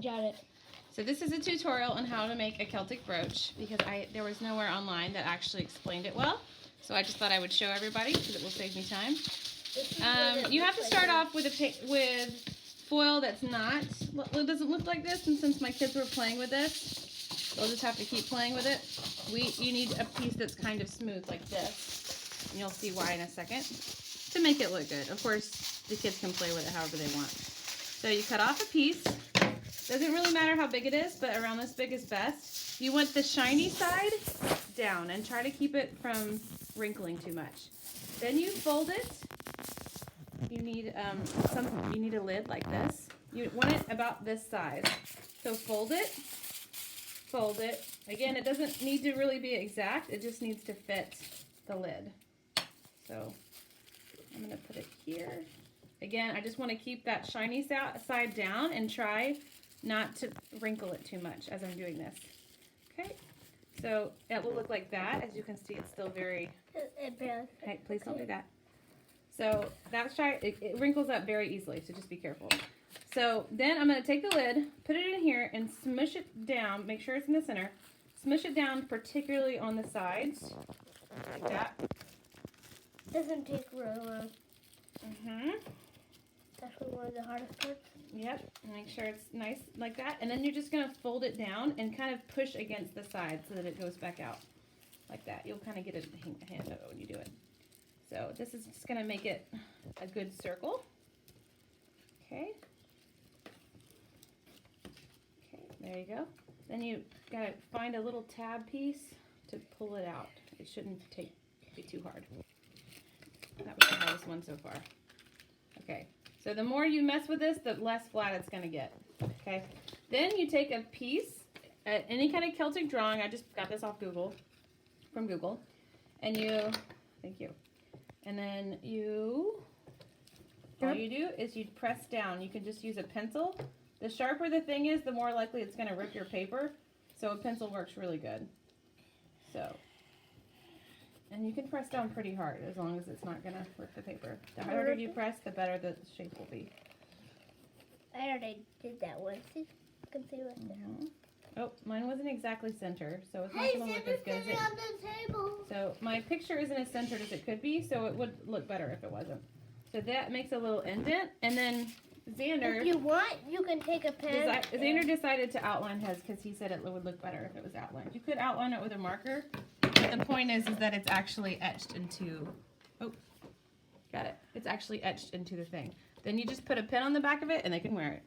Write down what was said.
got it. So this is a tutorial on how to make a Celtic brooch because there was nowhere online that actually explained it well. So I just thought I would show everybody because it will save me time. You have to start off with foil that's not, it doesn't look like this, and since my kids were playing with this, they'll just have to keep playing with it. You need a piece that's kind of smooth like this, and you'll see why in a second, to make it look good. Of course, the kids can play with it however they want. So you cut off a piece. Doesn't really matter how big it is, but around this big is best. You want the shiny side down and try to keep it from wrinkling too much. Then you fold it. You need a lid like this. You want it about this size. So fold it. Fold it. Again, it doesn't need to really be exact. It just needs to fit the lid. So I'm going to put it here. Again, I just want to keep that shiny side down and try not to wrinkle it too much as I'm doing this. Okay, so it will look like that. As you can see, it's still very... Hey, please don't do that. So that's it wrinkles up very easily, so just be careful. So then I'm going to take the lid, put it in here, and smush it down. Make sure it's in the center. Smush it down, particularly on the sides, like that. Doesn't take really long. That's one of the hardest parts. Yep, make sure it's nice like that. And then you're just going to fold it down and kind of push against the side so that it goes back out like that. You'll kind of get a hand of it when you do it. So this is just going to make it a good circle. Okay. Okay, there you go. Then you got to find a little tab piece to pull it out. It shouldn't be too hard. That was the hardest one so far. Okay. So the more you mess with this, the less flat it's going to get. Okay. Then you take a piece, any kind of Celtic drawing. I just got this off from Google. And thank you. And then all you do is you press down. You can just use a pencil. The sharper the thing is, the more likely it's going to rip your paper. So a pencil works really good. And you can press down pretty hard as long as it's not going to rip the paper. The harder you press, the better the shape will be. I already did that once. You can see what Oh, mine wasn't exactly center, so it's not going to look as good as it. on the table. So my picture isn't as centered as it could be, so it would look better if it wasn't. So that makes a little indent, and then Xander... If you want, you can take a pen. Xander decided to outline his because he said it would look better if it was outlined. You could outline it with a marker. But the point is that it's actually etched into, got it. It's actually etched into the thing. Then you just put a pin on the back of it and they can wear it.